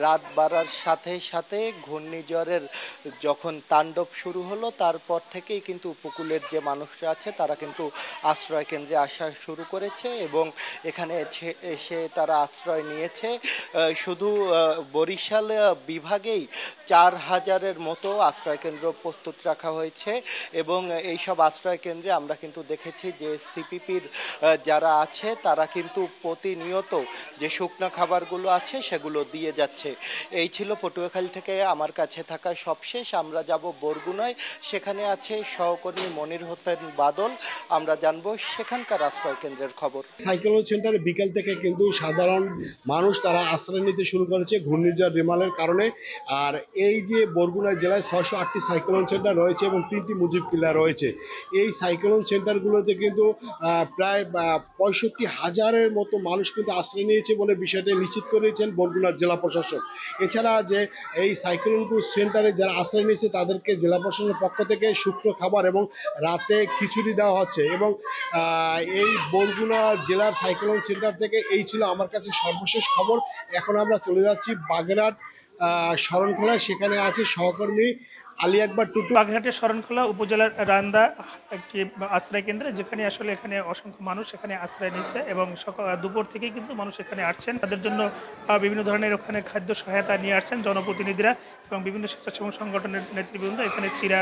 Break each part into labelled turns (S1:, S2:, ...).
S1: রাত বাড়ার সাথে সাথে ঘূর্ণিঝড়ের যখন তাণ্ডব শুরু হলো তারপর থেকেই কিন্তু উপকূলের যে মানুষরা আছে তারা কিন্তু আশ্রয় কেন্দ্রে আসা শুরু করেছে এবং এখানে এসে তারা আশ্রয় নিয়েছে। শুধু বরিশাল বিভাগেই 4,000-এর মতো আশ্রয় কেন্দ্র প্রস্তুত রাখা হয়েছে এবং এইসব আশ্রয় কেন্দ্রে আমরা কিন্তু দেখেছি যে সিপিপির যারা আছে তারা কিন্তু প্রতিনিয়ত যে শুকনো খাবারগুলো আছে সেগুলো দিয়ে যাচ্ছে। এই ছিল পটুয়াখালী থেকে আমার কাছে থাকা সবশেষ। আমরা যাব বরগুনায়, সেখানে আছে সহকর্মী মনির হোসেন বাদল। আমরা জানবো সেখানকার আশ্রয় কেন্দ্রের খবর।
S2: সাইক্লোন সেন্টারে বিকেল থেকে কিন্তু সাধারণ মানুষ তারা আশ্রয় নিতে শুরু করেছে ঘূর্ণিঝড় রিমালের কারণে। আর এই যে বরগুনা জেলায় 608টি সাইক্লোন সেন্টার রয়েছে এবং 3টি মুজিব কিল্লা রয়েছে। এই সাইক্লোন সেন্টারগুলোতে কিন্তু প্রায় 65,000-এর মতো মানুষ কিন্তু আশ্রয় নিয়েছে বলে বিষয়টি নিশ্চিত করেছেন বরগুনা জেলা প্রশাসন। এছাড়া যে এই সাইক্লোন সেন্টারে যারা আশ্রয় নিয়েছে তাদেরকে জেলা প্রশাসনের পক্ষ থেকে শুকনো খাবার এবং রাতে খিচুড়ি দেওয়া হচ্ছে। এবং এই বরগুনা জেলার সাইক্লোন সেন্টার থেকে এই ছিল আমার কাছে সর্বশেষ খবর। এখন আমরা চলে যাচ্ছি বাগেরহাট শরণখোলায়, সেখানে আছে সহকর্মী আলী আকবর টুটু।
S3: বাগেরহাটের শরণখোলা উপজেলার রান্দা একটি আশ্রয় কেন্দ্রে, যেখানে আসলে এখানে অসংখ্য মানুষ এখানে আশ্রয় নিচ্ছে এবং দুপুর থেকেই কিন্তু মানুষ এখানে আসছেন। তাদের জন্য বিভিন্ন ধরনের ওখানে খাদ্য সহায়তা নিয়ে আসছেন জনপ্রতিনিধিরা এবং বিভিন্ন স্বেচ্ছাসেবক সংগঠনের নেতৃবৃন্দ। এখানে চিরা,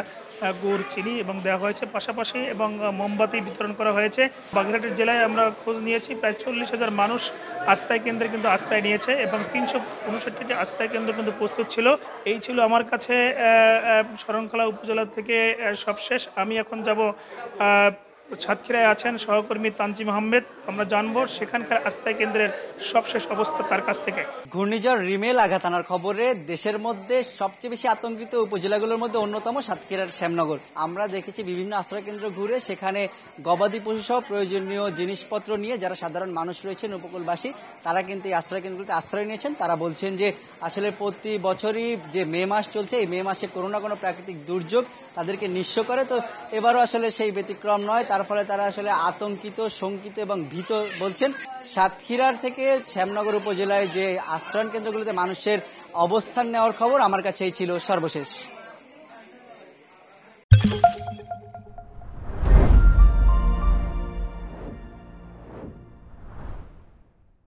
S3: গুড়, চিনি এবং দেওয়া হয়েছে পাশাপাশি এবং মোমবাতি বিতরণ করা হয়েছে। বাগেরহাটের জেলায় আমরা খোঁজ নিয়েছি প্রায় 40,000 মানুষ আশ্রয় কেন্দ্রে কিন্তু আশ্রয় নিয়েছে এবং 359টি আশ্রয় কেন্দ্র কিন্তু প্রস্তুত ছিল। এই ছিল আমার কাছে শরণখোলা উপজেলা থেকে সবশেষ। আমি এখন যাব সাতক্ষীরায় আছেন সহকর্মী তানজিম আহমেদ, আমরা জানবো সেখানকার আশ্রয় কেন্দ্রের সবশেষ অবস্থা তার কাছ থেকে।
S4: ঘূর্ণিঝড় রিমেল আঘাত আনার খবরে দেশের মধ্যে সবচেয়ে বেশি আতঙ্কিত উপজেলাগুলোর মধ্যে অন্যতম সাতক্ষীরার শ্যামনগর। আমরা দেখেছি বিভিন্ন আশ্রয় কেন্দ্র ঘুরে সেখানে গবাদি পশু সহ প্রয়োজনীয় জিনিসপত্র নিয়ে যারা সাধারণ মানুষ রয়েছেন উপকূলবাসী তারা কিন্তু এই আশ্রয় কেন্দ্রগুলোতে আশ্রয় নিয়েছেন। তারা বলছেন যে আসলে প্রতি বছরই যে মে মাস চলছে, এই মে মাসে কোনো না কোনো প্রাকৃতিক দুর্যোগ তাদেরকে নিঃস্ব করে, তো এবারও আসলে সেই ব্যতিক্রম নয়। তার ফলে তারা আসলে আতঙ্কিত, শঙ্কিত এবং ভীত বলছেন। সাতক্ষীরার থেকে শ্যামনগর উপজেলায় যে আশ্রয় কেন্দ্রগুলোতে মানুষের অবস্থান নেওয়ার খবর আমার কাছে এই ছিল সর্বশেষ।